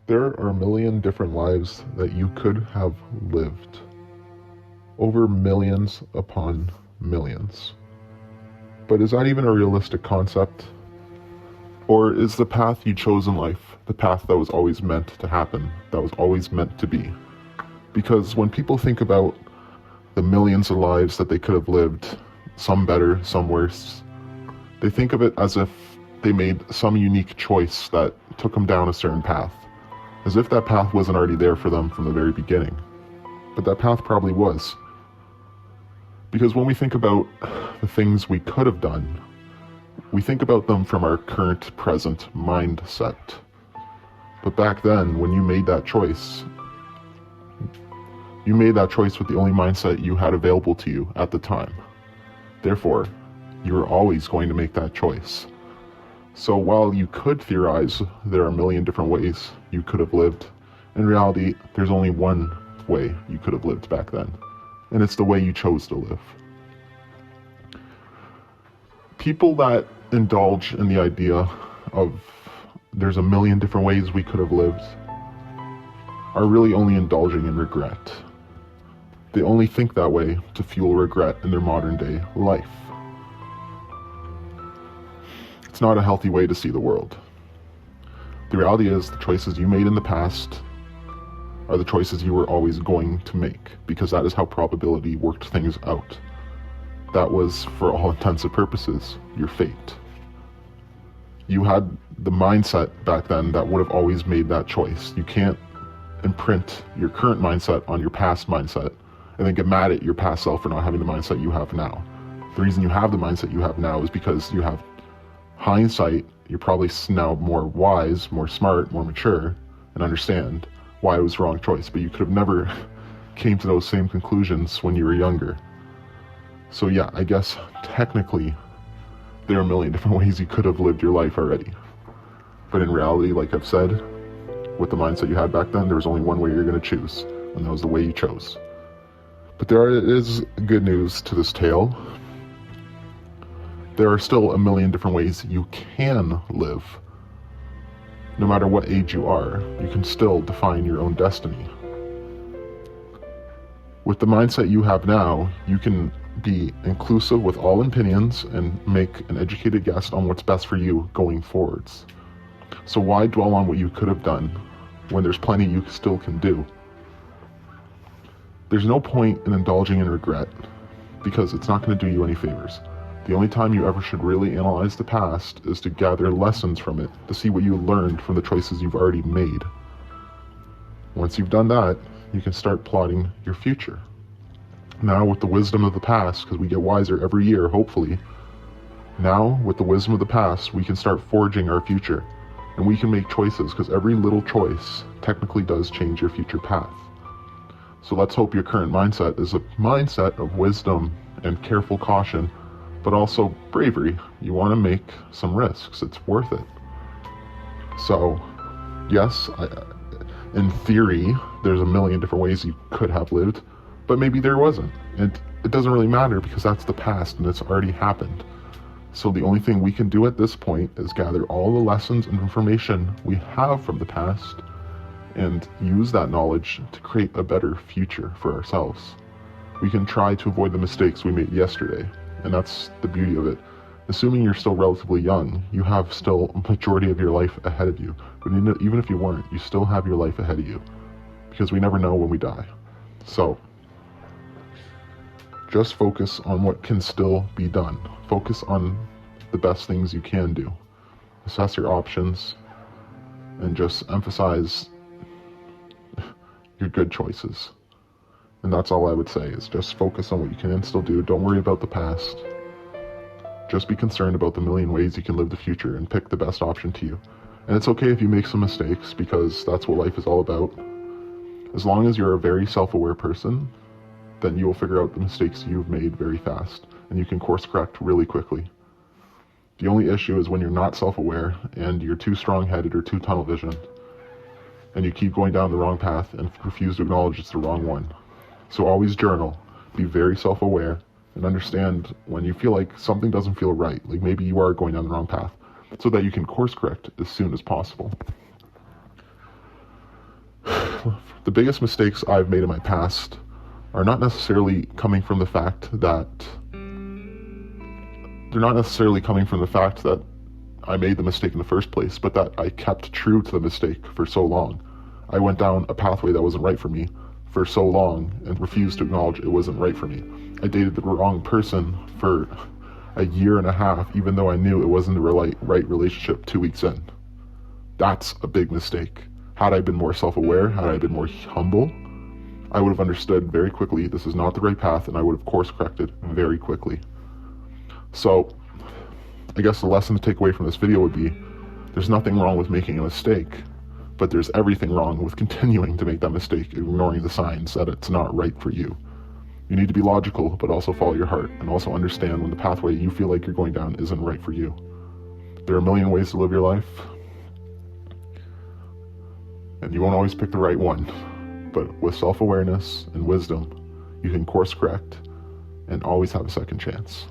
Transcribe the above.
There are a million different lives that you could have lived. Over millions upon millions. But is that even a realistic concept? Or is the path you chose in life the path that was always meant to happen, that was always meant to be? Because when people think about the millions of lives that they could have lived, some better, some worse, they think of it as if they made some unique choice that took them down a certain path, as if that path wasn't already there for them from the very beginning. But that path probably was. Because when we think about the things we could have done, we think about them from our current, present mindset. But back then, when you made that choice with the only mindset you had available to you at the time. Therefore, you were always going to make that choice. So while you could theorize there are a million different ways you could have lived, in reality, there's only one way you could have lived back then. And it's the way you chose to live. People that indulge in the idea of there's a million different ways we could have lived are really only indulging in regret. They only think that way to fuel regret in their modern day life. It's not a healthy way to see the world. The reality is the choices you made in the past are the choices you were always going to make, because that is how probability worked things out. That was, for all intents and purposes, your fate. You had the mindset back then that would have always made that choice. You can't imprint your current mindset on your past mindset and then get mad at your past self for not having the mindset you have now. The reason you have the mindset you have now is because you have hindsight. You're probably now more wise, more smart, more mature, and understand why it was the wrong choice. But you could have never came to those same conclusions when you were younger. So yeah, I guess technically there are a million different ways you could have lived your life already. But in reality, like I've said, with the mindset you had back then, there was only one way you're going to choose, and that was the way you chose. But there is good news to this tale. There are still a million different ways you can live. No matter what age you are, you can still define your own destiny. With the mindset you have now, you can be inclusive with all opinions and make an educated guess on what's best for you going forwards. So why dwell on what you could have done when there's plenty you still can do? There's no point in indulging in regret, because it's not going to do you any favors. The only time you ever should really analyze the past is to gather lessons from it, to see what you learned from the choices you've already made. Once you've done that, you can start plotting your future. Now, with the wisdom of the past, because we get wiser every year, hopefully, now, with the wisdom of the past, we can start forging our future. And we can make choices, because every little choice technically does change your future path. So let's hope your current mindset is a mindset of wisdom and careful caution, but also bravery. You want to make some risks. It's worth it. So, yes, in theory, there's a million different ways you could have lived, but maybe there wasn't. And it doesn't really matter, because that's the past and it's already happened. So the only thing we can do at this point is gather all the lessons and information we have from the past and use that knowledge to create a better future for ourselves. We can try to avoid the mistakes we made yesterday, and that's the beauty of it. Assuming you're still relatively young, you have still a majority of your life ahead of you. But even if you weren't, you still have your life ahead of you, because we never know when we die. So just focus on what can still be done. Focus on the best things you can do. Assess your options and just emphasize your good choices. And that's all I would say, is just focus on what you can still do. Don't worry about the past. Just be concerned about the million ways you can live the future and pick the best option to you. And it's okay if you make some mistakes, because that's what life is all about. As long as you're a very self-aware person, then you will figure out the mistakes you've made very fast, and you can course correct really quickly. The only issue is when you're not self-aware and you're too strong-headed or too tunnel vision, and you keep going down the wrong path and refuse to acknowledge it's the wrong one. So always journal, be very self-aware, and understand when you feel like something doesn't feel right, like maybe you are going down the wrong path, so that you can course correct as soon as possible. the biggest mistakes I've made in my past are not necessarily coming from the fact that I made the mistake in the first place, but that I kept true to the mistake for so long. I went down a pathway that wasn't right for me for so long and refused to acknowledge it wasn't right for me. I dated the wrong person for a year and a half, even though I knew it wasn't the right relationship 2 weeks in. That's a big mistake. Had I been more self-aware, had I been more humble, I would have understood very quickly this is not the right path, and I would have course corrected very quickly. So, I guess the lesson to take away from this video would be, there's nothing wrong with making a mistake, but there's everything wrong with continuing to make that mistake, ignoring the signs that it's not right for you. You need to be logical, but also follow your heart, and also understand when the pathway you feel like you're going down isn't right for you. There are a million ways to live your life, and you won't always pick the right one. But with self-awareness and wisdom, you can course correct and always have a second chance.